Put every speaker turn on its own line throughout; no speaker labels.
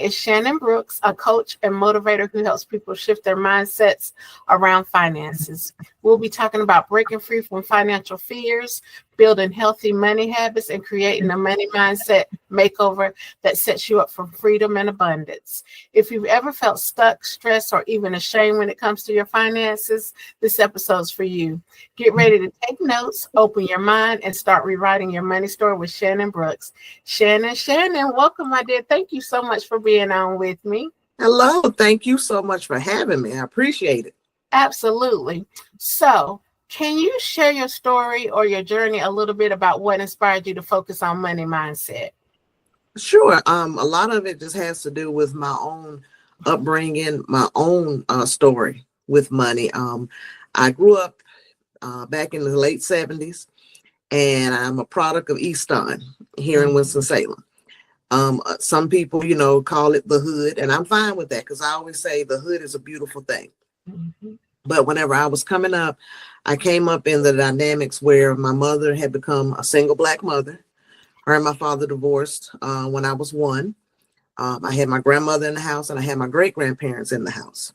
is Shannon Brooks, a coach and motivator who helps people shift their mindsets around finances. We'll be talking about breaking free from financial fears, building healthy money habits, and creating a money mindset makeover that sets you up for freedom and abundance. If you've ever felt stuck, stressed, or even ashamed when it comes to your finances, this episode's for you. Get ready to take notes, open your mind, and start rewriting your money story with Shannon Brooks. Shannon, welcome, my dear. Thank you so much for being on with me.
Hello. Thank you so much for having me. I appreciate it.
Absolutely. So, can you share your story or your journey a little bit about what inspired you to focus on money mindset?
Sure. A lot of it just has to do with my own upbringing, my own story with money. I grew up back in the late 70s, and I'm a product of Easton here in Winston-Salem. Some people, call it the hood, and I'm fine with that because I always say the hood is a beautiful thing.
Mm-hmm.
But whenever I was coming up, I came up in the dynamics where my mother had become a single Black mother. Her and my father divorced when I was 1. I had my grandmother in the house, and I had my great-grandparents in the house.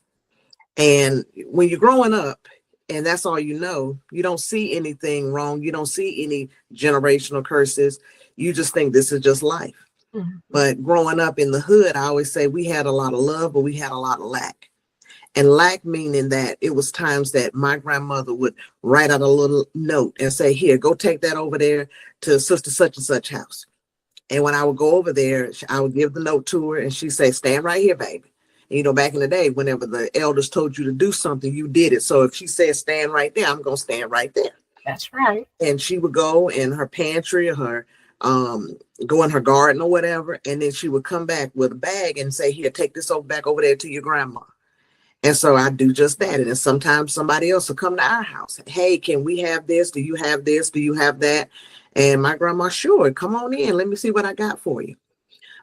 And when you're growing up and that's all you don't see anything wrong. You don't see any generational curses. You just think this is just life. Mm-hmm. But growing up in the hood, I always say we had a lot of love, but we had a lot of lack. And lack meaning that it was times that my grandmother would write out a little note and say, here, go take that over there to sister such and such house. And when I would go over there, I would give the note to her and she'd say, stand right here, baby. And, back in the day, whenever the elders told you to do something, you did it. So if she said, stand right there, I'm going to stand right there.
That's right.
And she would go in her pantry or her, go in her garden or whatever. And then she would come back with a bag and say, here, take this back over there to your grandma. And so I do just that. And then sometimes somebody else will come to our house. Hey, can we have this? Do you have this? Do you have that? And my grandma, sure, come on in. Let me see what I got for you.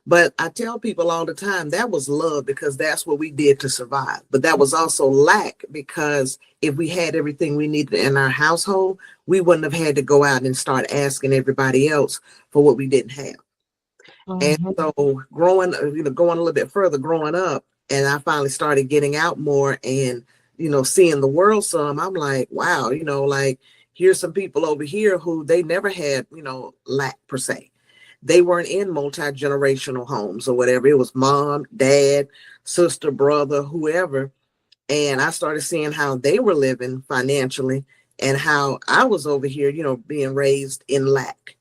But I tell people all the time that was love because that's what we did to survive. But that was also lack because if we had everything we needed in our household, we wouldn't have had to go out and start asking everybody else for what we didn't have. Mm-hmm. And so going a little bit further, growing up, and I finally started getting out more and, seeing the world some, I'm like, wow, here's some people over here who they never had, lack per se. They weren't in multi-generational homes or whatever. It was mom, dad, sister, brother, whoever. And I started seeing how they were living financially and how I was over here, being raised in lack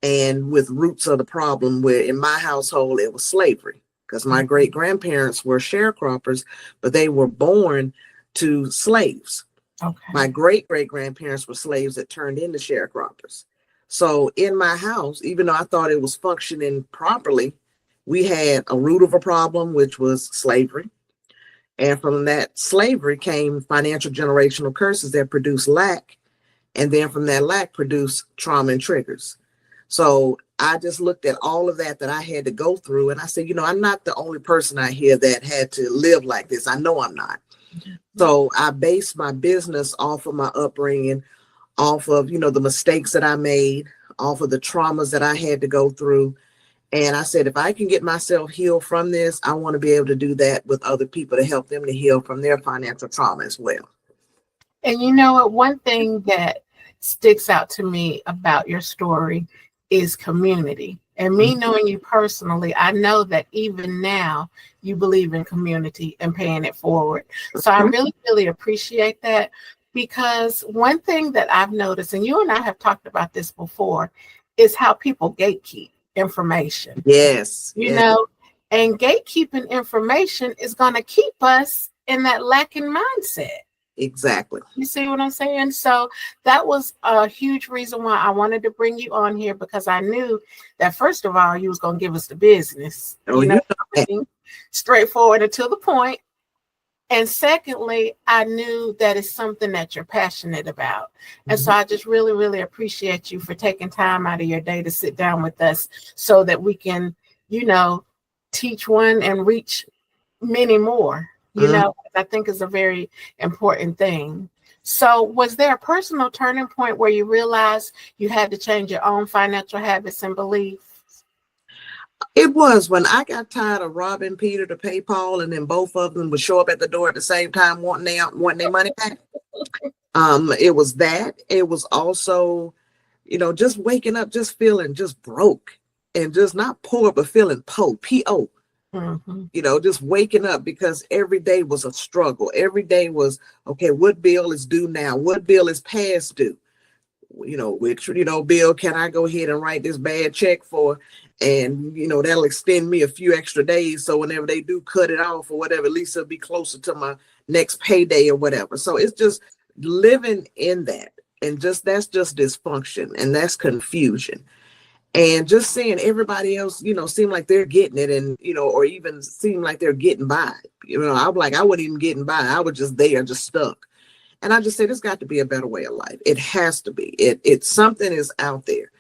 and with roots of the problem where in my household, it was slavery. Because my great-grandparents were sharecroppers, but they were born to slaves. Okay. My great-great-grandparents were slaves that turned into sharecroppers. So in my house, even though I thought it was functioning properly, we had a root of a problem, which was slavery. And from that slavery came financial generational curses that produced lack. And then from that lack produced trauma and triggers. So I just looked at all of that I had to go through. And I said, I'm not the only person out here that had to live like this. I know I'm not. Mm-hmm. So I based my business off of my upbringing, off of, the mistakes that I made, off of the traumas that I had to go through. And I said, if I can get myself healed from this, I want to be able to do that with other people to help them to heal from their financial trauma as well.
And you know what? One thing that sticks out to me about your story is community. And me knowing you personally, I know that even now you believe in community and paying it forward. So I really, really appreciate that because one thing that I've noticed, and you and I have talked about this before, is how people gatekeep information.
Yes.
And gatekeeping information is going to keep us in that lacking mindset.
Exactly.
You see what I'm saying? So that was a huge reason why I wanted to bring you on here because I knew that first of all, you was going to give us the business, straightforward and to the point. And secondly, I knew that it's something that you're passionate about. And so I just really, really appreciate you for taking time out of your day to sit down with us so that we can, teach one and reach many more. I think is a very important thing. So was there a personal turning point where you realized you had to change your own financial habits and beliefs?
It was when I got tired of robbing Peter to pay Paul, and then both of them would show up at the door at the same time wanting their money back. It was that. It was also, just waking up, just feeling just broke, and just not poor, but feeling P-O. Just waking up because every day was a struggle. Every day was, okay, what bill is due now? What bill is past due? Which, bill can I go ahead and write this bad check for? And, that'll extend me a few extra days. So whenever they do cut it off or whatever, at least it'll be closer to my next payday or whatever. So it's just living in that. And that's just dysfunction, and that's confusion. And just seeing everybody else, seem like they're getting it, and, or even seem like they're getting by. I'm like, I wasn't even getting by. I was just there, just stuck. And I just say, there's got to be a better way of life. It has to be. It's something is out there.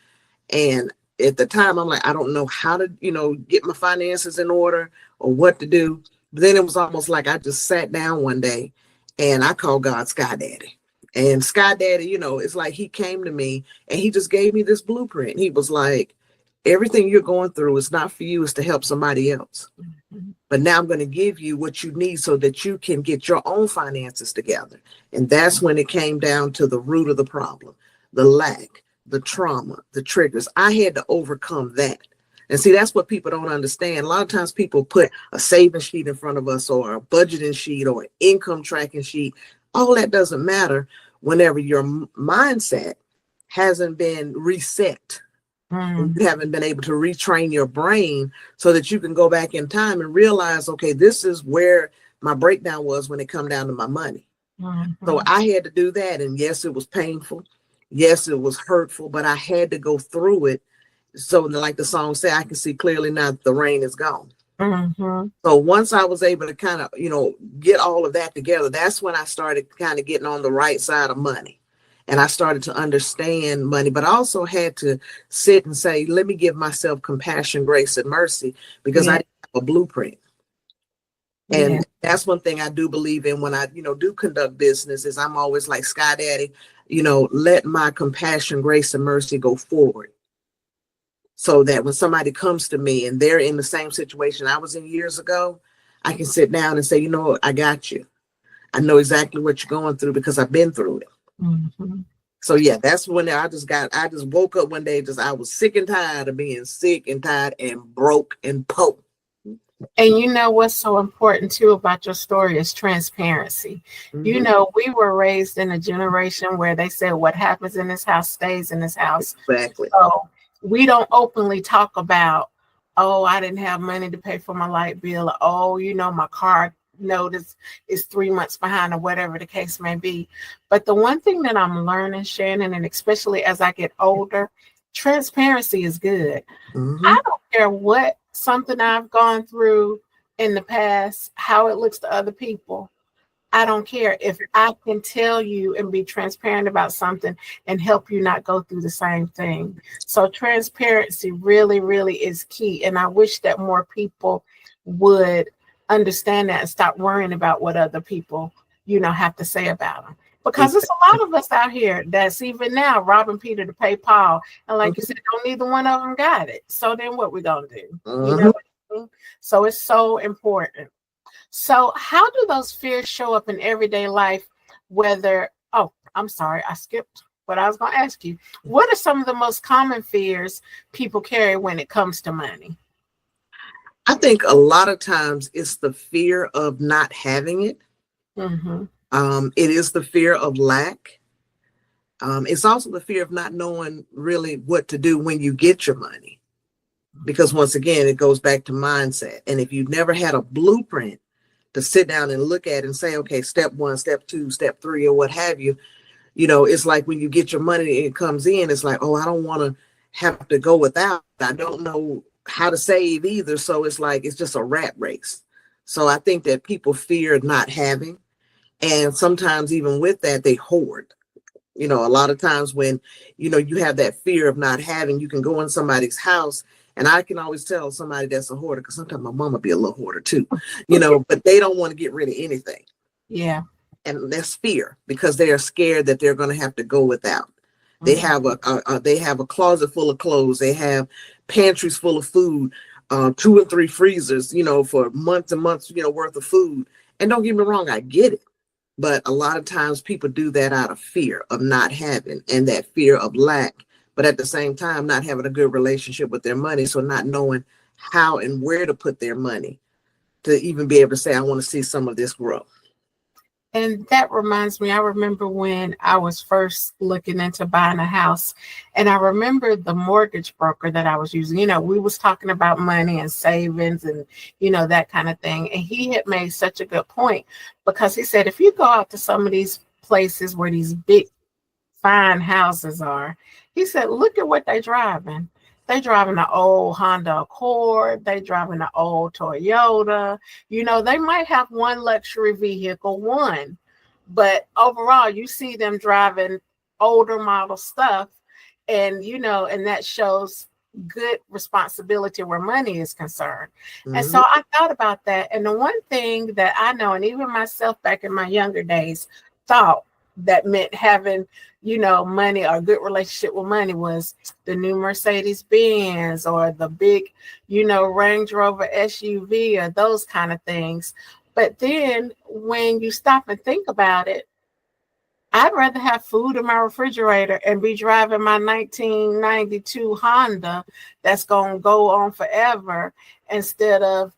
And at the time, I'm like, I don't know how to, get my finances in order or what to do. But then it was almost like I just sat down one day and I called God Sky Daddy. And Sky Daddy, it's like he came to me and he just gave me this blueprint. He was like, everything you're going through is not for you, it's to help somebody else. But now I'm going to give you what you need so that you can get your own finances together. And that's when it came down to the root of the problem, the lack, the trauma, the triggers. I had to overcome that. And see, that's what people don't understand. A lot of times people put a saving sheet in front of us, or a budgeting sheet, or an income tracking sheet. All that doesn't matter whenever your mindset hasn't been reset. You haven't been able to retrain your brain so that you can go back in time and realize, okay, this is where my breakdown was when it come down to my money. So I had to do that. And yes, it was painful. Yes, it was hurtful, but I had to go through it. So like the song said, I can see clearly now that the rain is gone. So once I was able to kind of, get all of that together, that's when I started kind of getting on the right side of money. And I started to understand money, but I also had to sit and say, let me give myself compassion, grace, and mercy, because I didn't have a blueprint. And that's one thing I do believe in when I, do conduct business, is I'm always like, Sky Daddy, let my compassion, grace, and mercy go forward. So that when somebody comes to me and they're in the same situation I was in years ago, I can sit down and say, I got you. I know exactly what you're going through because I've been through it. So yeah, that's when I just woke up one day, I was sick and tired of being sick and tired and broke and poor.
And what's so important too about your story is transparency. We were raised in a generation where they said what happens in this house stays in this house.
Exactly.
So we don't openly talk about, oh, I didn't have money to pay for my light bill. Or, oh, my car notice is 3 months behind, or whatever the case may be. But the one thing that I'm learning, Shannon, and especially as I get older, transparency is good. I don't care what something I've gone through in the past, how it looks to other people. I don't care if I can tell you and be transparent about something and help you not go through the same thing. So transparency really, really is key. And I wish that more people would understand that and stop worrying about what other people, have to say about them. Because there's a lot of us out here that's even now robbing Peter to pay Paul. And like you said, neither one of them got it. So then what we going to do? You know what I mean? So it's so important. So how do those fears show up in everyday life? I'm sorry, I skipped what I was going to ask you. What are some of the most common fears people carry when it comes to money?
I think a lot of times it's the fear of not having it. It is the fear of lack. It's also the fear of not knowing really what to do when you get your money. Because once again, it goes back to mindset. And if you've never had a blueprint to sit down and look at and say, okay, step 1, step 2, step 3, or what have you, it's like when you get your money and it comes in, it's like, oh, I don't want to have to go without. I don't know how to save either. So it's like, it's just a rat race. So I think that people fear not having. And sometimes even with that, they hoard. A lot of times when, you have that fear of not having, you can go in somebody's house. And I can always tell somebody that's a hoarder, because sometimes my mama be a little hoarder too, but they don't want to get rid of anything.
Yeah.
And that's fear, because they are scared that they're going to have to go without. They have a closet full of clothes. They have pantries full of food. 2 and 3 freezers, for months and months, worth of food. And don't get me wrong, I get it. But a lot of times people do that out of fear of not having and that fear of lack. But at the same time, not having a good relationship with their money. So not knowing how and where to put their money to even be able to say, I want to see some of this grow.
And that reminds me, I remember when I was first looking into buying a house, and I remember the mortgage broker that I was using. We was talking about money and savings and, that kind of thing. And he had made such a good point, because he said, if you go out to some of these places where these big, fine houses are, he said, look at what they're driving. They driving an old Honda Accord. They driving an old Toyota. They might have one luxury vehicle, but overall, you see them driving older model stuff, and and that shows good responsibility where money is concerned. Mm-hmm. And so I thought about that, and the one thing that I know, and even myself back in my younger days, thought that meant having money or a good relationship with money was the new Mercedes Benz or the big Range Rover SUV or those kind of things. But then when you stop and think about it, I'd rather have food in my refrigerator and be driving my 1992 Honda that's going to go on forever, instead of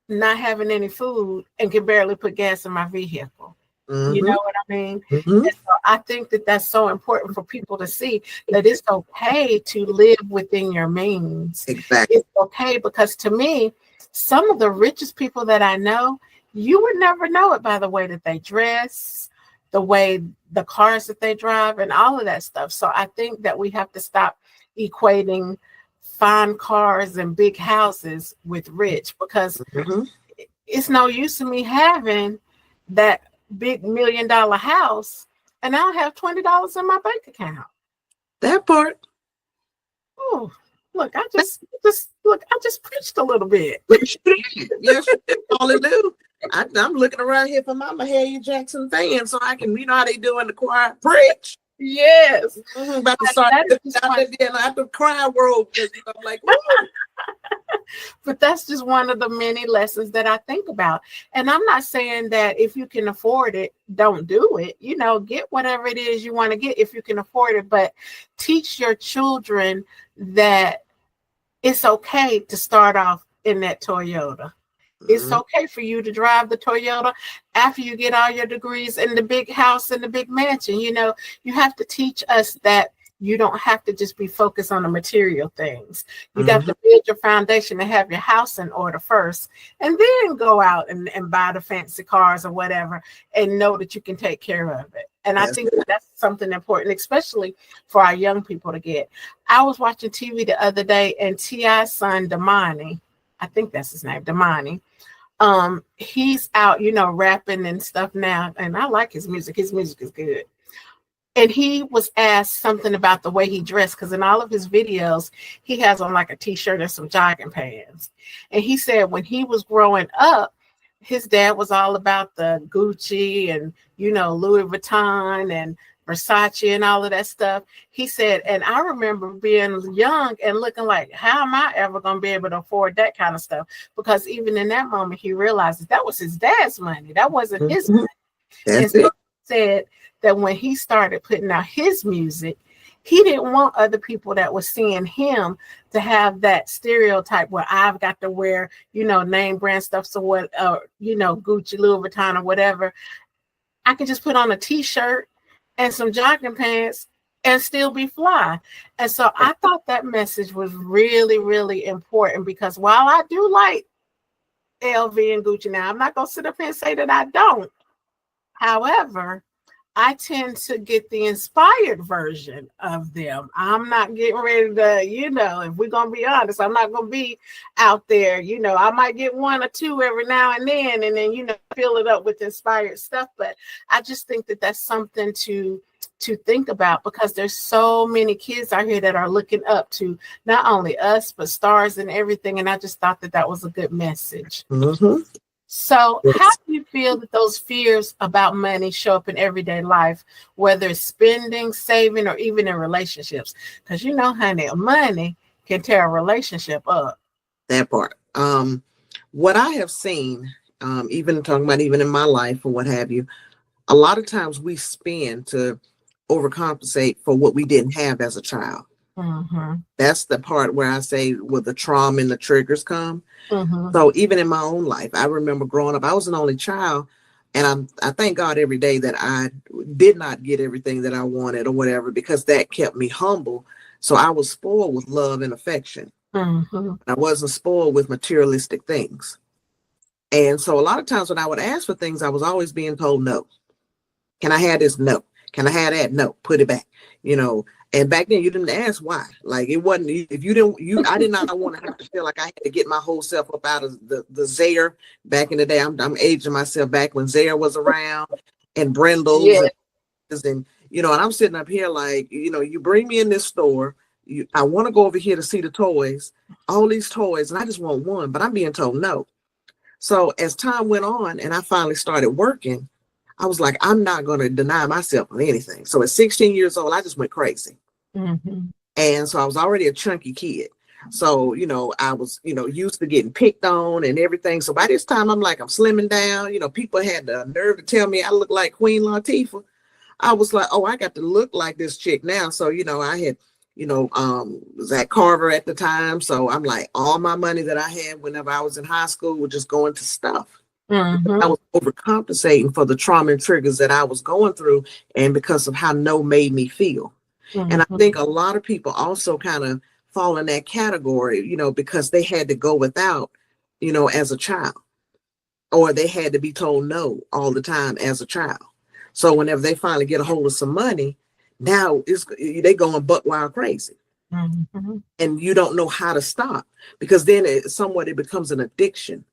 not having any food and can barely put gas in my vehicle. Mm-hmm. You know what I mean? Mm-hmm. And so I think that that's so important for people to see, that it's okay to live within your means.
Exactly.
It's okay, because to me, some of the richest people that I know, you would never know it by the way that they dress, the way the cars that they drive, and all of that stuff. So I think that we have to stop equating fine cars and big houses with rich, because mm-hmm. it's no use in me having that big $1 million house and I don't have $20 in my bank account.
That part.
Oh, look, I just preached a little bit.
Yes, all it do. I'm looking around here for my Mahalia Jackson fan, so I can, how they do in the choir, preach.
Yes.
Mm-hmm, about to start out the cry world, because I'm like, woo.
But that's just one of the many lessons that I think about. And I'm not saying that if you can afford it, don't do it. Get whatever it is you want to get if you can afford it. But teach your children that it's okay to start off in that Toyota. Mm-hmm. It's okay for you to drive the Toyota after you get all your degrees in the big house and the big mansion. You have to teach us that you don't have to just be focused on the material things. You mm-hmm. got to build your foundation and have your house in order first, and then go out and buy the fancy cars or whatever, and know that you can take care of it. And I think that's something important, especially for our young people to get. I was watching TV the other day, and T.I.'s son, Damani, I think that's his name, Damani, he's out, rapping and stuff now, and I like his music. His music is good. And he was asked something about the way he dressed, because in all of his videos, he has on like a t-shirt and some jogging pants. And he said when he was growing up, his dad was all about the Gucci and, Louis Vuitton and Versace and all of that stuff. He said, and I remember being young and looking like, how am I ever going to be able to afford that kind of stuff? Because even in that moment, he realized that was his dad's money. That wasn't mm-hmm. his money.
That's and so
he said that when he started putting out his music, he didn't want other people that were seeing him to have that stereotype where I've got to wear, name brand stuff. So what, Gucci, Louis Vuitton or whatever. I could just put on a t-shirt and some jogging pants and still be fly. And so I thought that message was really, really important, because while I do like LV and Gucci now, I'm not going to sit up here and say that I don't. However, I tend to get the inspired version of them. I'm not getting ready to, if we're going to be honest, I'm not going to be out there. I might get one or two every now and then fill it up with inspired stuff. But I just think that that's something to think about, because there's so many kids out here that are looking up to not only us, but stars and everything. And I just thought that was a good message.
Mm-hmm.
So how do you feel that those fears about money show up in everyday life, whether it's spending, saving, or even in relationships? Because honey, money can tear a relationship up.
That part. What I have seen, even talking about even in my life or what have you, a lot of times we spend to overcompensate for what we didn't have as a child.
Mm-hmm.
That's the part where I say where the trauma and the triggers come.
Mm-hmm.
So even in my own life, I remember growing up, I was an only child. And I thank God every day that I did not get everything that I wanted or whatever, because that kept me humble. So I was spoiled with love and affection.
Mm-hmm.
I wasn't spoiled with materialistic things. And so a lot of times when I would ask for things, I was always being told no. Can I have this? No. Can I have that? No. Put it back. You know, and back then you didn't ask why. Like it wasn't, if you didn't, I did not want to have to feel like I had to get my whole self up out of the Zaire back in the day. I'm aging myself back when Zaire was around and Brindles
Yeah.
and you know, and I'm sitting up here like, you know, you bring me in this store, I want to go over here to see the toys, all these toys, and I just want one, but I'm being told no. So as time went on and I finally started working, I was like, I'm not going to deny myself of anything. So at 16 years old, I just went crazy.
Mm-hmm.
And so I was already a chunky kid. So, you know, I was, you know, used to getting picked on and everything. So by this time, I'm like, I'm slimming down. You know, people had the nerve to tell me I look like Queen Latifah. I was like, oh, I got to look like this chick now. So, you know, I had, you know, was at Carver at the time. So I'm like, all my money that I had whenever I was in high school would just go into stuff.
Mm-hmm.
I was overcompensating for the trauma and triggers that I was going through and because of how no made me feel. And I
Mm-hmm.
think a lot of people also kind of fall in that category, you know, because they had to go without, you know, as a child, or they had to be told no all the time as a child. So whenever they finally get a hold of some money, now they going buck wild crazy.
Mm-hmm.
And you don't know how to stop, because then it becomes an addiction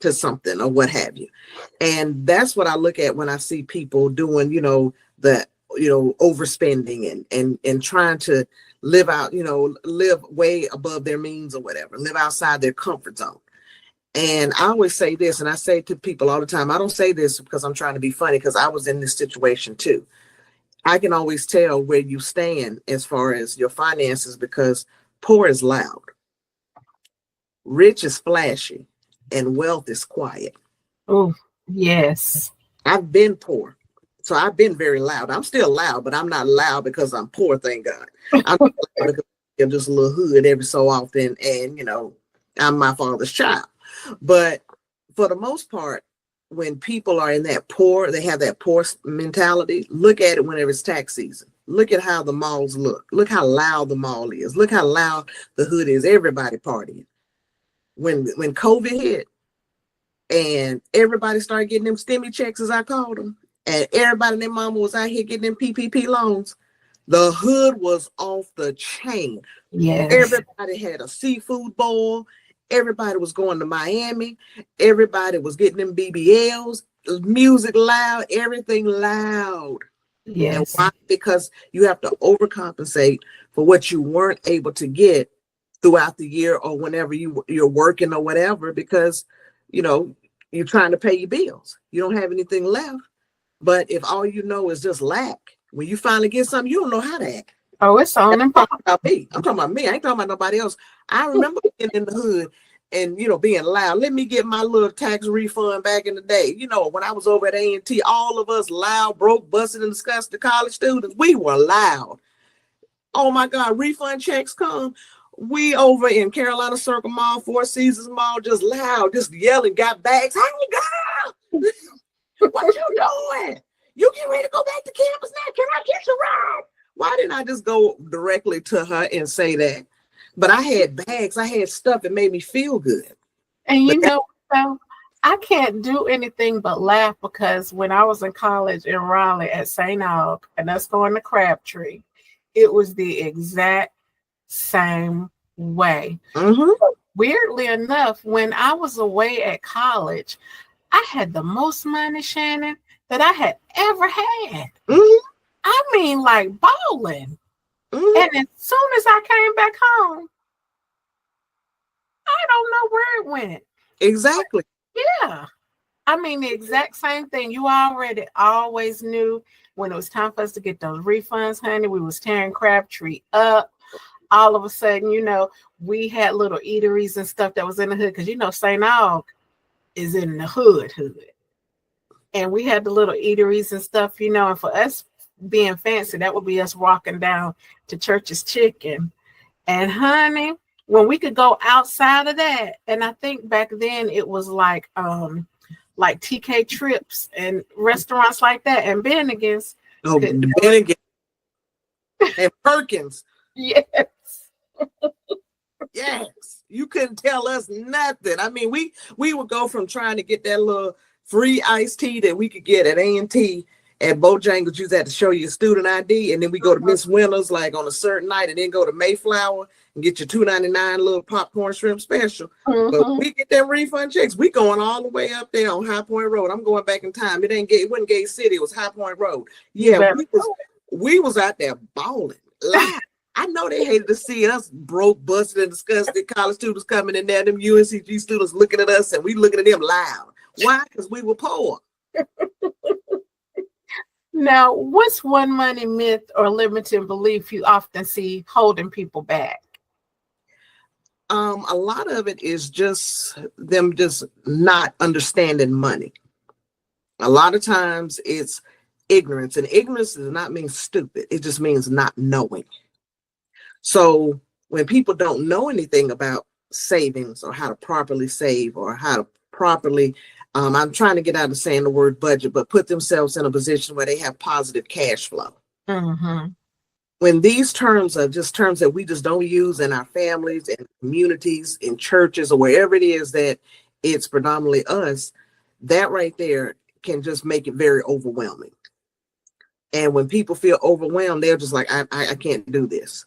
to something or what have you. And that's what I look at when I see people doing, you know, the, you know, overspending and trying to live out, you know, live way above their means or whatever, live outside their comfort zone. And I always say this, and I say to people all the time, I don't say this because I'm trying to be funny, because I was in this situation too. I can always tell where you stand as far as your finances, because poor is loud, rich is flashy, and wealth is quiet.
Oh, yes.
I've been poor. So I've been very loud. I'm still loud, but I'm not loud because I'm poor, thank God. I'm loud because I'm just a little hood every so often. And, you know, I'm my father's child. But for the most part, when people are in that poor, they have that poor mentality. Look at it whenever it's tax season. Look at how the malls look. Look how loud the mall is. Look how loud the hood is. Everybody partying. When COVID hit, and everybody started getting them stimmy checks, as I called them, and everybody and their mama was out here getting them PPP loans, the hood was off the chain.
Yes.
Everybody had a seafood bowl. Everybody was going to Miami. Everybody was getting them BBLs. Music loud, everything loud. And
Yes.
why? Because you have to overcompensate for what you weren't able to get throughout the year or whenever you're working or whatever, because, you know, you're trying to pay your bills. You don't have anything left. But if all you know is just lack, when you finally get something, you don't know how to act.
Oh, it's on and
I'm talking about me. I'm talking about me. I ain't talking about nobody else. I remember being in the hood and, you know, being loud. Let me get my little tax refund back in the day. You know, when I was over at A&T, all of us loud, broke, busted, and disgusted college students, we were loud. Oh my God, refund checks come. We over in Carolina Circle Mall, Four Seasons Mall, just loud, just yelling, got bags. Hey girl, what you doing? You get ready to go back to campus now? Can I get you ride? Why didn't I just go directly to her and say that? But I had bags, I had stuff that made me feel good.
And
But
you know, so I can't do anything but laugh, because when I was in college in Raleigh at St. Aug, and us going to Crabtree, it was the exact same way.
mm-hmm,
Weirdly enough, when I was away at college, I had the most money, Shannon, that I had ever had.
mm-hmm,
I mean, like balling.
mm-hmm,
And as soon as I came back home, I don't know where it went.
exactly.
Yeah. I mean, the exact same thing. You already always knew when it was time for us to get those refunds, honey. We was tearing Crabtree up. all of a sudden, we had little eateries and stuff that was in the hood because St. Aug is in the hood. And we had the little eateries and stuff, and for us being fancy, that would be us walking down to Church's Chicken. And honey, when we could go outside of that, and I think back then it was like TK Trips and restaurants like that, and Bennigan's.
Oh, Bennigan and Perkins.
Yes.
Yes. You couldn't tell us nothing. I mean, we would go from trying to get that little free iced tea that we could get at A&T at Bojangles. You had to show your student ID, and then we go to Miss Winter's like on a certain night, and then go to Mayflower and get your $2.99 little popcorn shrimp special. But we get that refund checks. We going all the way up there on High Point Road. I'm going back in time. It wasn't Gate City. It was High Point Road. Yeah, we was out there balling. I know they hated to see us broke, busted, and disgusted college students coming in there, them UNCG students looking at us, and we looking at them loud. Why? Because we were poor.
Now, what's one money myth or limiting belief you often see holding people back?
A lot of it is just them just not understanding money. A lot of times it's ignorance, and ignorance does not mean stupid. It just means not knowing. So when people don't know anything about savings or how to properly save or how to properly, I'm trying to get out of saying the word budget, but put themselves in a position where they have positive cash flow.
Mm-hmm.
When these terms are just terms that we just don't use in our families and communities, in churches, or wherever it is that it's predominantly us, that right there can just make it very overwhelming. And when people feel overwhelmed, they're just like, I can't do this.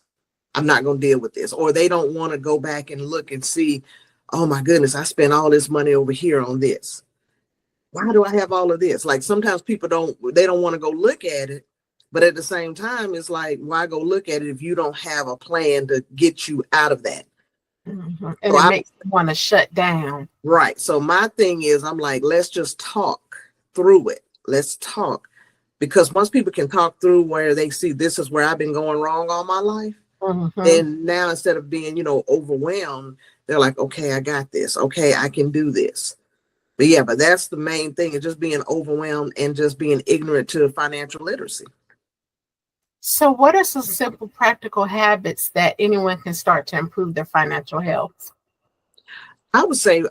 I'm not going to deal with this. Or they don't want to go back and look and see, oh my goodness, I spent all this money over here on this. Why do I have all of this? Like sometimes people don't want to go look at it. But at the same time, it's like, why go look at it if you don't have a plan to get you out of that?
Mm-hmm. And so it makes them want to shut down.
Right. So my thing is, I'm like, let's just talk through it. Let's talk. Because once people can talk through where they see this is where I've been going wrong all my life, then now instead of being, overwhelmed, they're like, okay, I got this. Okay, I can do this. But yeah, but that's the main thing, is just being overwhelmed and just being ignorant to financial literacy.
So what are some simple practical habits that anyone can start to improve their financial health?
I would say,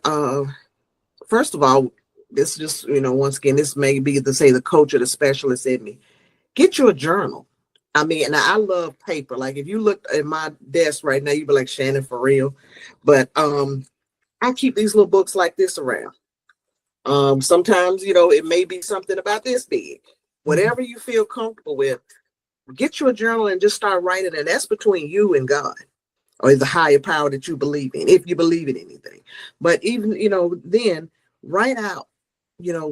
first of all, this just, once again, this may be the coach or the specialist in me. Get you a journal. I mean, and I love paper. Like if you look at my desk right now, you'd be like, Shannon, for real. But I keep these little books like this around. Sometimes, it may be something about this big. Whatever you feel comfortable with, get you a journal and just start writing. And that's between you and God, or the higher power that you believe in, if you believe in anything. But even, then write out,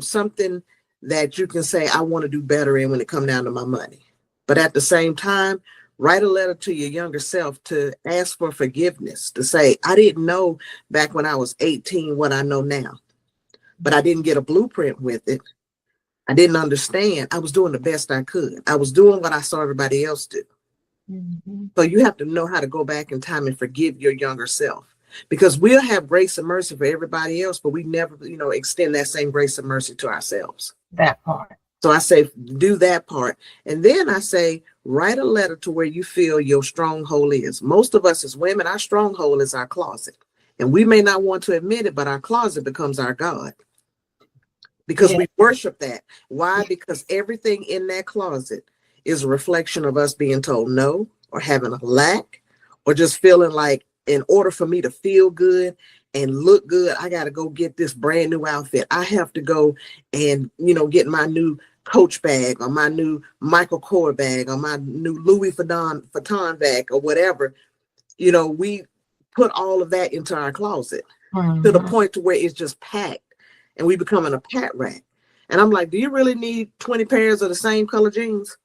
something that you can say, I want to do better in when it comes down to my money. But at the same time, write a letter to your younger self to ask for forgiveness, to say, I didn't know back when I was 18 what I know now, but I didn't get a blueprint with it. I didn't understand. I was doing the best I could. I was doing what I saw everybody else do. Mm-hmm. So you have to know how to go back in time and forgive your younger self, because we'll have grace and mercy for everybody else, but we never, extend that same grace and mercy to ourselves.
That part.
So I say, do that part. And then I say, write a letter to where you feel your stronghold is. Most of us as women, our stronghold is our closet. And we may not want to admit it, but our closet becomes our God. Because we worship that. Why? Because everything in that closet is a reflection of us being told no, or having a lack, or just feeling like in order for me to feel good and look good, I got to go get this brand new outfit. I have to go and, get my new Coach bag, or my new Michael Kors bag, or my new Louis Vuitton bag, or whatever. We put all of that into our closet to the point to where it's just packed. And we becoming a pat rack. And I'm like, do you really need 20 pairs of the same color jeans?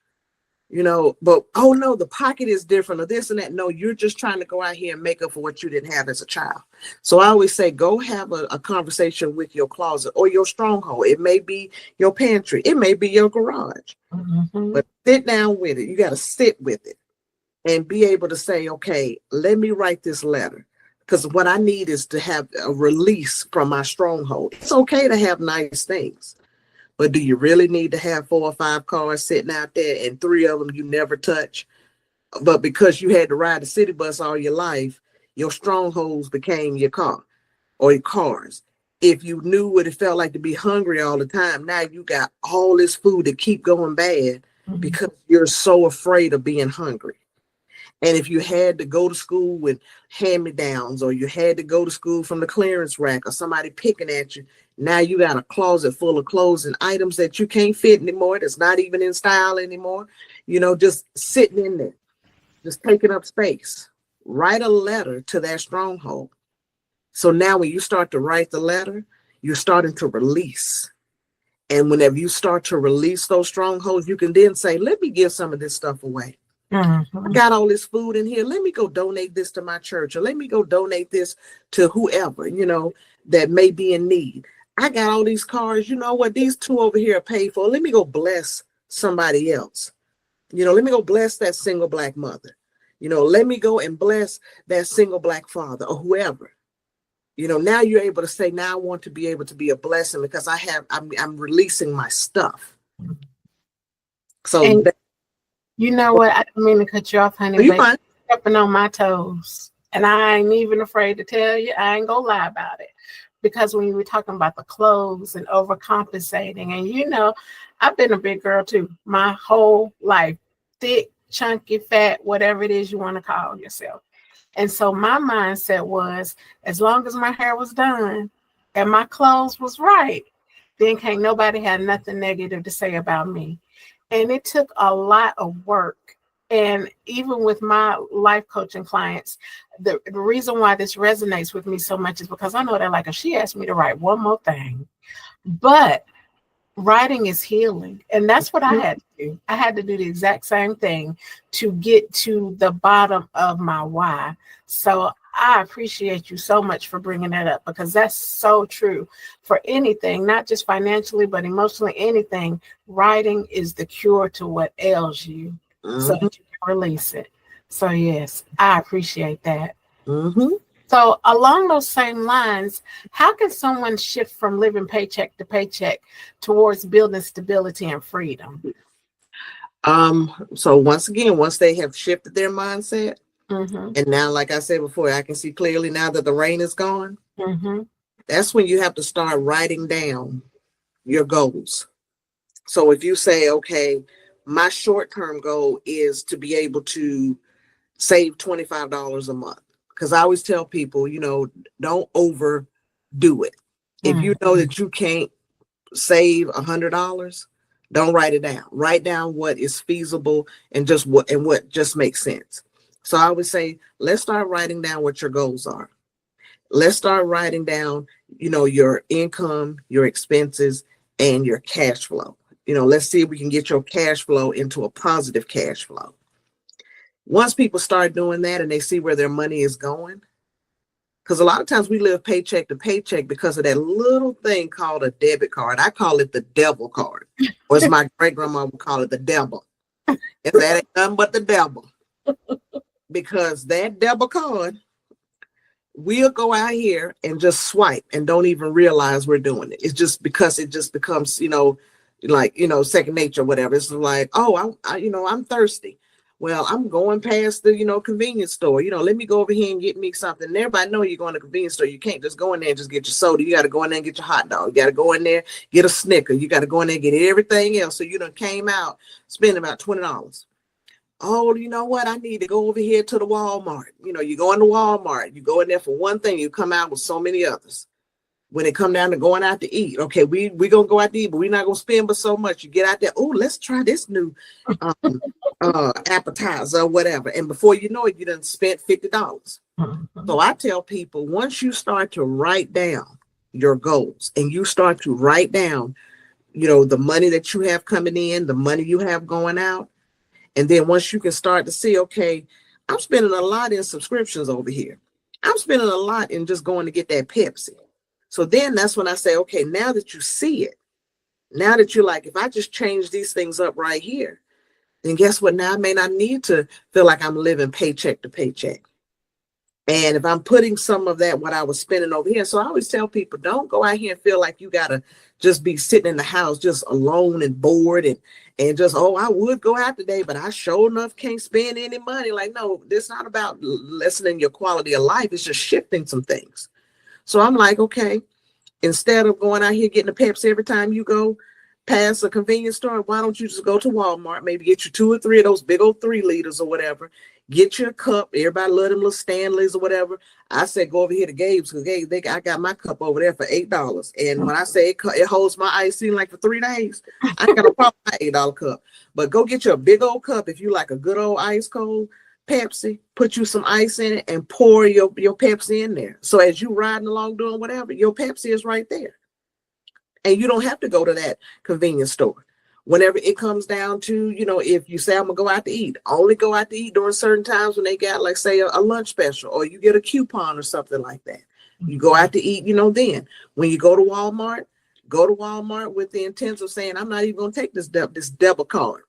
But, oh no, the pocket is different, or this and that. No, you're just trying to go out here and make up for what you didn't have as a child. So I always say, go have a conversation with your closet or your stronghold. It may be your pantry. It may be your garage. Mm-hmm. But sit down with it. You got to sit with it. and be able to say, okay, let me write this letter. Because what I need is to have a release from my stronghold. It's okay to have nice things, but do you really need to have 4 or 5 cars sitting out there and 3 of them you never touch? But because you had to ride the city bus all your life, your strongholds became your car or your cars. If you knew what it felt like to be hungry all the time, now you got all this food to keep going bad because you're so afraid of being hungry. And if you had to go to school with hand-me-downs, or you had to go to school from the clearance rack, or somebody picking at you, now you got a closet full of clothes and items that you can't fit anymore, that's not even in style anymore, just sitting in there, just taking up space. Write a letter to that stronghold. So now when you start to write the letter, you're starting to release. And whenever you start to release those strongholds, you can then say, let me give some of this stuff away. I got all this food in here. Let me go donate this to my church, or let me go donate this to whoever, that may be in need. I got all these cars. You know what? These 2 over here are paid for. Let me go bless somebody else. Let me go bless that single Black mother. Let me go and bless that single Black father, or whoever. Now you're able to say, now I want to be able to be a blessing because I'm releasing my stuff. So
and you know what? I didn't mean to cut you off, honey.
you
But
fine.
you're stepping on my toes. And I ain't even afraid to tell you. I ain't gonna lie about it. Because when you were talking about the clothes and overcompensating, and I've been a big girl too, my whole life. Thick, chunky, fat, whatever it is you want to call yourself. And so my mindset was, as long as my hair was done and my clothes was right, then can't nobody have nothing negative to say about me. And it took a lot of work. And even with my life coaching clients, the reason why this resonates with me so much is because I know that, like, if she asked me to write one more thing, but writing is healing. And that's what I had to do. I had to do the exact same thing to get to the bottom of my why. So I appreciate you so much for bringing that up, because that's so true for anything, not just financially, but emotionally, anything. Writing is the cure to what ails you, so that you can release it. So yes, I appreciate that. So along those same lines, how can someone shift from living paycheck to paycheck towards building stability and freedom?
So once again, once they have shifted their mindset,
Mm-hmm.
and now, like I said before, I can see clearly now that the rain is gone.
Mm-hmm.
That's when you have to start writing down your goals. So if you say, okay, my short-term goal is to be able to save $25 a month. Because I always tell people, don't overdo it. If you know that you can't save $100, don't write it down. Write down what is feasible and what just makes sense. So I would say, let's start writing down what your goals are. Let's start writing down, your income, your expenses, and your cash flow. Let's see if we can get your cash flow into a positive cash flow. Once people start doing that and they see where their money is going, because a lot of times we live paycheck to paycheck because of that little thing called a debit card. I call it the devil card, or as my great grandma would call it, the devil. And that ain't nothing but the devil. Because that devil card, we'll go out here and just swipe and don't even realize we're doing it. It's just because it just becomes, second nature, whatever. It's like, oh, I'm thirsty. Well, I'm going past the, convenience store. Let me go over here and get me something. And everybody know you're going to the convenience store. You can't just go in there and just get your soda. You got to go in there and get your hot dog. You got to go in there, get a Snicker. You got to go in there and get everything else. So you done came out, spending about $20. Oh, you know what? I need to go over here to the Walmart. You go into Walmart, you go in there for one thing, you come out with so many others. When it come down to going out to eat, okay, we gonna go out to eat, but we're not gonna spend but so much. You get out there, oh, let's try this new appetizer or whatever. And before you know it, you done spent $50. So I tell people, once you start to write down your goals and you start to write down, the money that you have coming in, the money you have going out, and then once you can start to see, okay, I'm spending a lot in subscriptions over here. I'm spending a lot in just going to get that Pepsi. So then that's when I say, okay, now that you see it, now that you're like, if I just change these things up right here, then guess what? Now I may not need to feel like I'm living paycheck to paycheck. And if I'm putting some of that, what I was spending over here. So I always tell people, don't go out here and feel like you got to just be sitting in the house, just alone and bored and just, oh, I would go out today, but I sure enough can't spend any money. Like, no, it's not about lessening your quality of life. It's just shifting some things. So I'm like, okay, instead of going out here getting a Pepsi every time you go past a convenience store, why don't you just go to Walmart, maybe get you 2 or 3 of those big old 3 liters or whatever, get your cup. Everybody love them little Stanleys or whatever. I said, go over here to Gabe's, because I got my cup over there for $8. And when I say it holds my ice in like for 3 days, I ain't got no problem with my $8 cup. But go get your big old cup if you like a good old ice cold Pepsi, put you some ice in it and pour your Pepsi in there. So as you riding along doing whatever, your Pepsi is right there. And you don't have to go to that convenience store. Whenever it comes down to, if you say I'm gonna go out to eat, only go out to eat during certain times when they got, like, say, a lunch special, or you get a coupon or something like that. You go out to eat, then. When you go to Walmart with the intent of saying, I'm not even gonna take this debit card.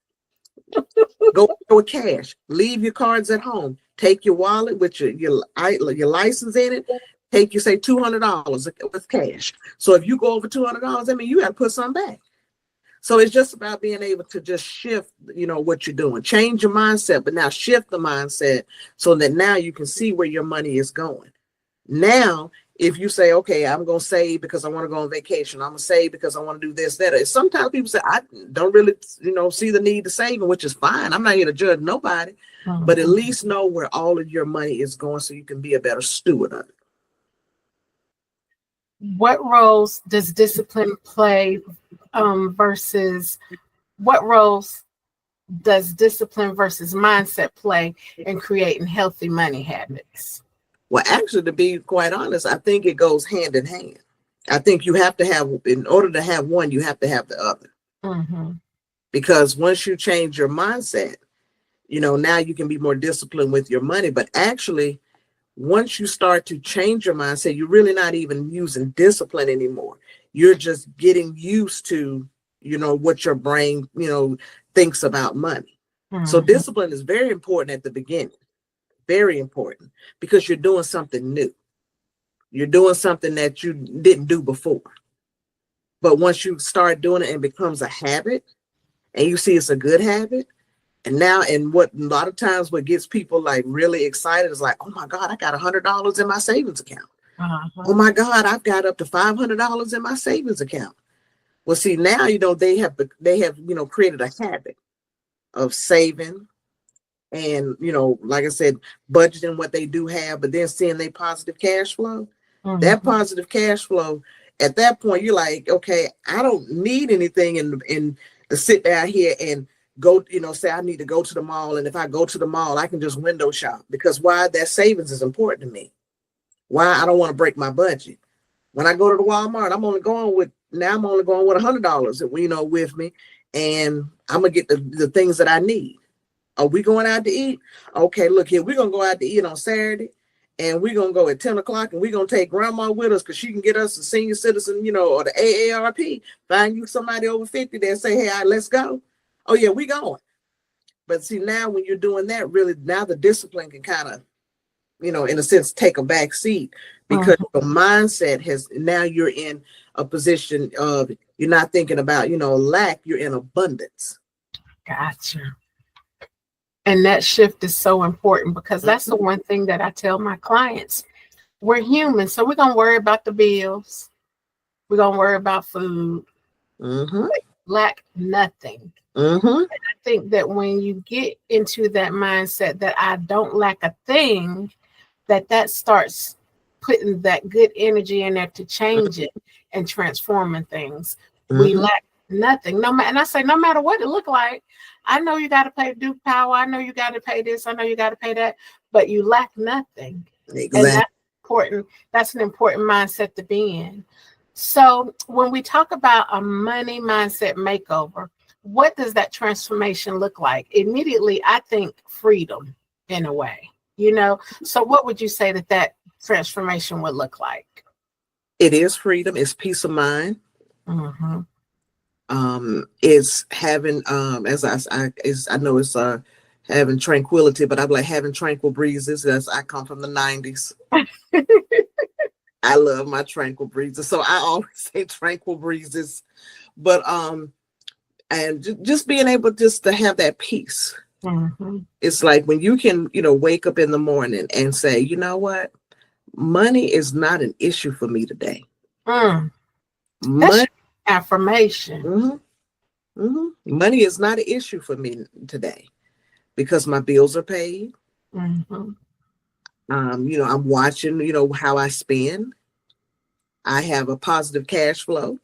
Go with cash. Leave your cards at home. Take your wallet with your license in it. Take you say $200 with cash. So if you go over $200, I mean, you got to put something back. So it's just about being able to just shift, what you're doing. Change your mindset, but now shift the mindset so that now you can see where your money is going. Now, if you say, okay, I'm going to save because I want to go on vacation. I'm going to save because I want to do this, that. Sometimes people say, I don't really, see the need to save, which is fine. I'm not here to judge nobody, but at least know where all of your money is going so you can be a better steward of it.
What roles does discipline play versus mindset play in creating healthy money habits?
Well, actually, to be quite honest, I think it goes hand in hand. I think you have to have, in order to have one, you have to have the other.
Mm-hmm.
Because once you change your mindset, now you can be more disciplined with your money. But actually, once you start to change your mindset, you're really not even using discipline anymore. You're just getting used to, what your brain, thinks about money. Mm-hmm. So discipline is very important at the beginning. Very important, because you're doing something new. You're doing something that you didn't do before. But once you start doing it and it becomes a habit, and you see it's a good habit, and what a lot of times what gets people like really excited is like, oh my God, I got $100 in my savings account. Uh-huh. Oh my God, I've got up to $500 in my savings account. Well, see, now, they have created a habit of saving and, like I said, budgeting what they do have, but then seeing their positive cash flow. Mm-hmm. That positive cash flow, at that point, you're like, okay, I don't need anything in to sit down here and go, say I need to go to the mall. And if I go to the mall, I can just window shop, because why? That savings is important to me. Why? I don't want to break my budget. When I go to the Walmart, I'm only going with $100, with me, and I'm going to get the things that I need. Are we going out to eat? Okay, look here, we're going to go out to eat on Saturday, and we're going to go at 10 o'clock, and we're going to take grandma with us because she can get us a senior citizen, or the AARP. Find you somebody over 50 that say, hey, let's go. Oh, yeah, we going. But see, now when you're doing that, really, now the discipline can kind of, in a sense, take a back seat, because your mindset now you're in a position of, you're not thinking about, lack, you're in abundance.
Gotcha. And that shift is so important, because that's the one thing that I tell my clients. We're human, so we're going to worry about the bills. We're going to worry about food. Mm-hmm. Lack nothing. Mm-hmm. And I think that when you get into that mindset that I don't lack a thing, that starts putting that good energy in there to change it and transforming things. Mm-hmm. We lack nothing. And I say, no matter what it look like, I know you got to pay Duke Power. I know you got to pay this. I know you got to pay that, but you lack nothing. Exactly. And that's important. That's an important mindset to be in. So when we talk about a money mindset makeover, what does that transformation look like? Immediately, I think freedom in a way, So what would you say that transformation would look like?
It is freedom. It's peace of mind.
Mm-hmm.
It's having as I know it's having tranquility, but I'm like having tranquil breezes. As I come from the 90s. I love my tranquil breezes. So I always say tranquil breezes. But and just being able just to have that peace.
Mm-hmm.
It's like when you can, wake up in the morning and say, you know what? Money is not an issue for me today. Money,
affirmation.
Money is not an issue for me today because my bills are paid.
Mm-hmm.
I'm watching, how I spend. I have a positive cash flow.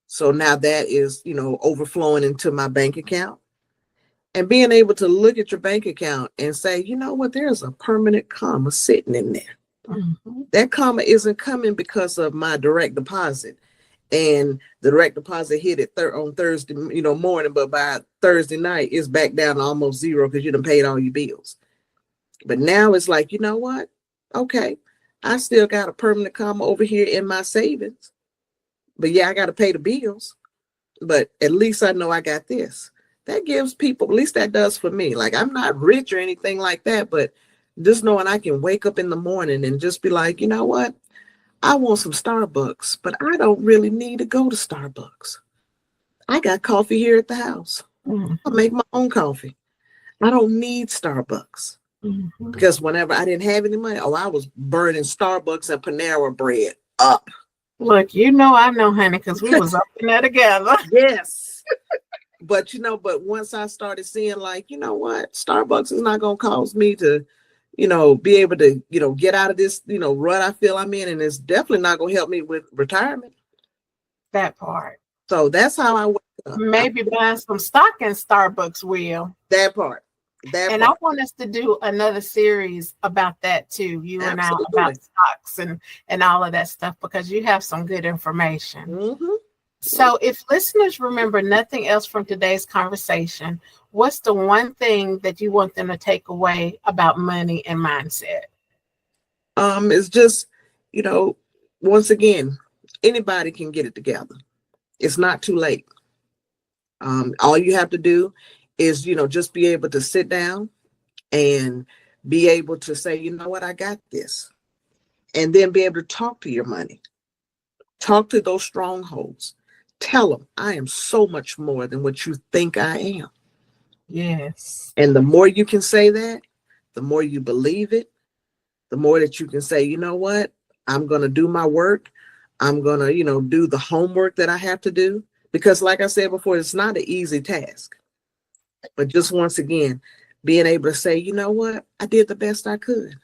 So now that is, overflowing into my bank account. And being able to look at your bank account and say, you know what, there's a permanent comma sitting in there. Mm-hmm. That comma isn't coming because of my direct deposit. And the direct deposit hit it on Thursday, morning, but by Thursday night, it's back down to almost zero because you done paid all your bills. But now it's like, you know what? Okay, I still got a permanent comma over here in my savings. But yeah, I got to pay the bills. But at least I know I got this. That gives people, at least that does for me. Like, I'm not rich or anything like that, but just knowing I can wake up in the morning and just be like, you know what? I want some Starbucks, but I don't really need to go to Starbucks. I got coffee here at the house. Mm-hmm. I make my own coffee. I don't need Starbucks. Mm-hmm. Because whenever I didn't have any money, I was burning Starbucks and Panera bread up.
Look, I know, honey, because we was up in there together.
Yes. But once I started seeing, like, you know what, Starbucks is not going to cause me to, be able to, get out of this, rut I feel I'm in. And it's definitely not going to help me with retirement.
That part.
So that's how I wake up.
Maybe buying some stock in Starbucks will.
That part.
I want us to do another series about that too. You Absolutely. And I about stocks and all of that stuff, because you have some good information.
Mm-hmm.
So if listeners remember nothing else from today's conversation, what's the one thing that you want them to take away about money and mindset?
It's just, once again, anybody can get it together. It's not too late. All you have to do is, just be able to sit down and be able to say, you know what, I got this. And then be able to talk to your money. Talk to those strongholds. Tell them, I am so much more than what you think I am.
Yes.
And the more you can say that, the more you believe it, the more that you can say, you know what, I'm going to do my work. I'm going to, do the homework that I have to do. Because like I said before, it's not an easy task. But just once again, being able to say, you know what, I did the best I could.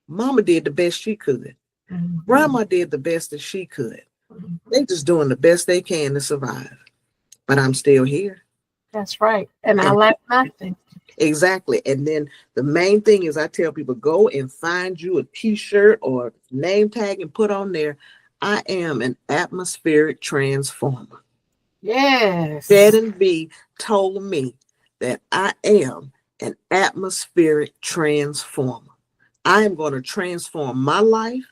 Mama did the best she could. Mm-hmm. Grandma did the best that she could. Mm-hmm. They're just doing the best they can to survive. But I'm still here.
That's right. And I lack nothing.
Exactly. And then the main thing is, I tell people, go and find you a t-shirt or name tag and put on there, I am an atmospheric transformer.
Yes.
Shannon B told me that I am an atmospheric transformer. I am going to transform my life.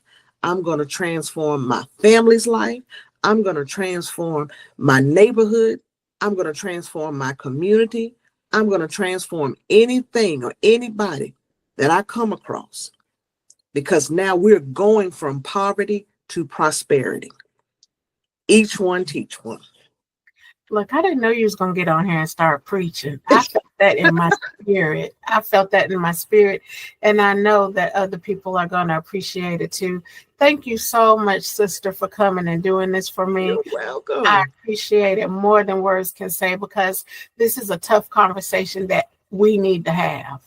I'm going to transform my family's life. I'm going to transform my neighborhood. I'm going to transform my community. I'm going to transform anything or anybody that I come across, because now we're going from poverty to prosperity. Each one teach one.
Look, I didn't know you was going to get on here and start preaching. I felt that in my spirit. And I know that other people are going to appreciate it too. Thank you so much, sister, for coming and doing this for me.
You're welcome.
I appreciate it more than words can say, because this is a tough conversation that we need to have.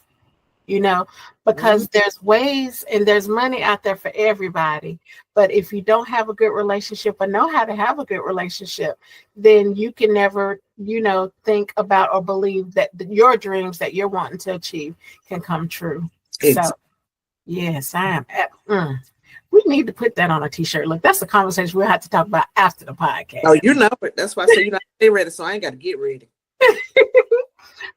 Because there's ways and there's money out there for everybody. But if you don't have a good relationship or know how to have a good relationship, then you can never, think about or believe that your dreams that you're wanting to achieve can come true. Exactly. So, yes, I am. We need to put that on a t-shirt. Look, that's a conversation we'll have to talk about after the podcast.
Oh, it. That's why I say you're not ready, so I ain't got to get ready.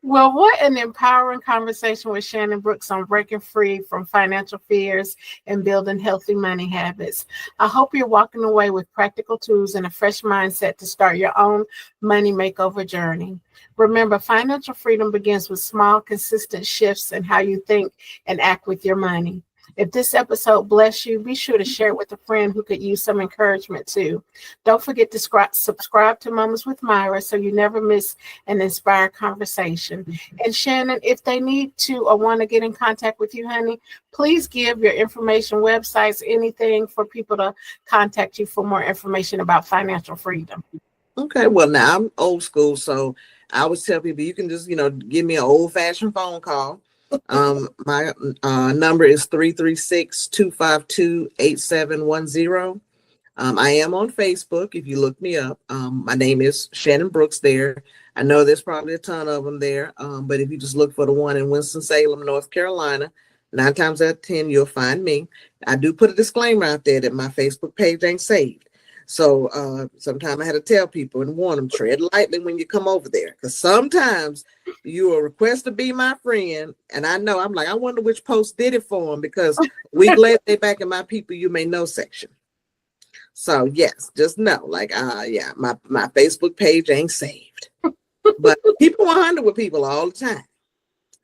Well, what an empowering conversation with Shannon Brooks on breaking free from financial fears and building healthy money habits. I hope you're walking away with practical tools and a fresh mindset to start your own money makeover journey. Remember, financial freedom begins with small, consistent shifts in how you think and act with your money. If this episode blessed you, be sure to share it with a friend who could use some encouragement too. Don't forget to subscribe to Moments with Myra so you never miss an inspired conversation. And Shannon, if they need to or want to get in contact with you, honey, please give your information, websites, anything for people to contact you for more information about financial freedom.
Okay, well, now I'm old school, so I always tell people you can just, give me an old-fashioned phone call. My number is 336-252-8710. I am on Facebook if you look me up. My name is Shannon Brooks there. I know there's probably a ton of them there, but if you just look for the one in Winston-Salem, North Carolina, 9 times out of 10, you'll find me. I do put a disclaimer out there that my Facebook page ain't saved. So sometimes I had to tell people and warn them, tread lightly when you come over there. Because sometimes you will request to be my friend. And I know, I'm like, I wonder which post did it for them, because we glad they back in my people you may know section. So yes, just know, my Facebook page ain't saved. But people 100 with people all the time.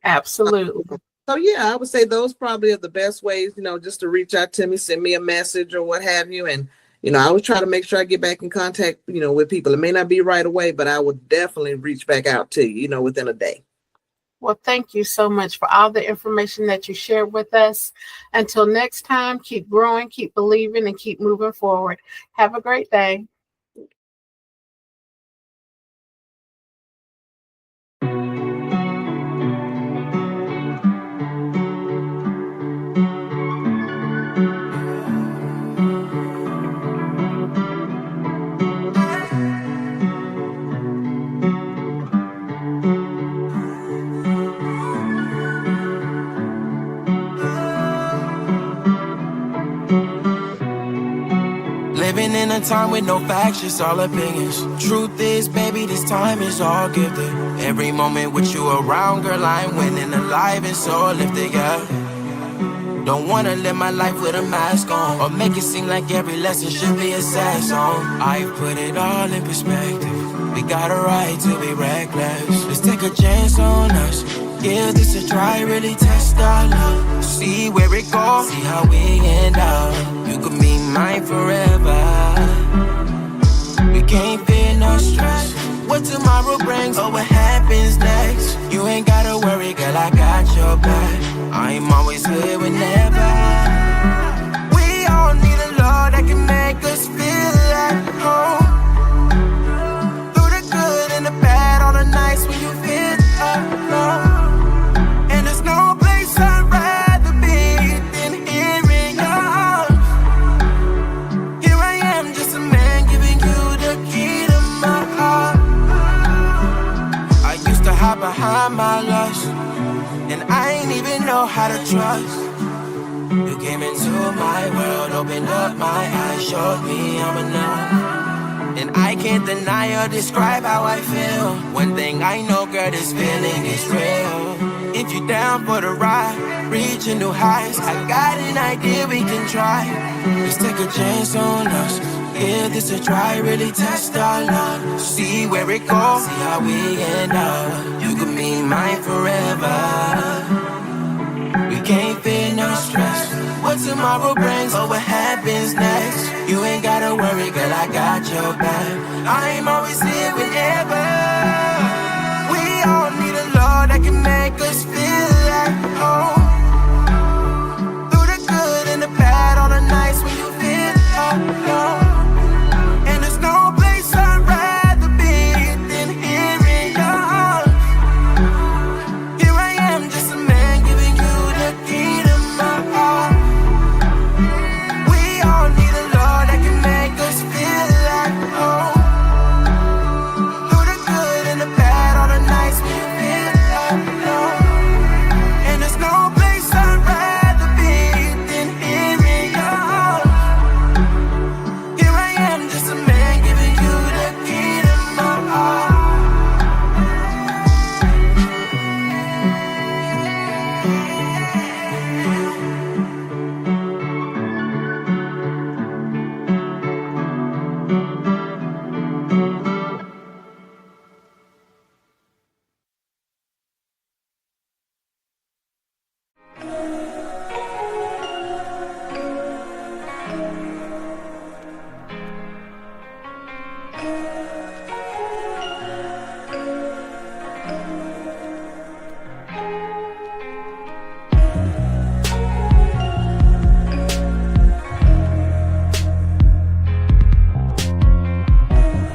Absolutely.
So yeah, I would say those probably are the best ways, just to reach out to me, send me a message or what have you. And I always try to make sure I get back in contact, with people. It may not be right away, but I will definitely reach back out to you, within a day.
Well, thank you so much for all the information that you shared with us. Until next time, keep growing, keep believing, and keep moving forward. Have a great day.
Living in a time with no facts, just all opinions. Truth is, baby, this time is all gifted. Every moment with you around, girl, I'm winning, alive and so lifted, yeah. Don't wanna live my life with a mask on, or make it seem like every lesson should be a sad song. I've put it all in perspective. We got a right to be reckless. Let's take a chance on us. Give this a try, really test our love. See where it goes, see how we end up. You could be mine forever. We can't feel no stress. What tomorrow brings or what happens next. You ain't gotta worry, girl, I got your back. I'm always here whenever. We all need a love that can make us feel at home. Through the good and the bad, all the nights when you feel alone. And there's no place I'd rather be than here in your arms. Here I am, just a man giving you the key to my heart. I used to hide behind my lust, and I ain't even know how to trust. You came into my world, opened up my eyes, showed me I'm enough. And I can't deny or describe how I feel. One thing I know, girl, this feeling is real. If you're down for the ride, reaching new heights, I got an idea we can try. Let's take a chance on us. Give this a try, really test our love. See where it goes, see how we end up. You could be mine forever. We can't feel no stress. What tomorrow brings or what happens next. You ain't gotta worry, girl, I got your back. I'm always here whenever.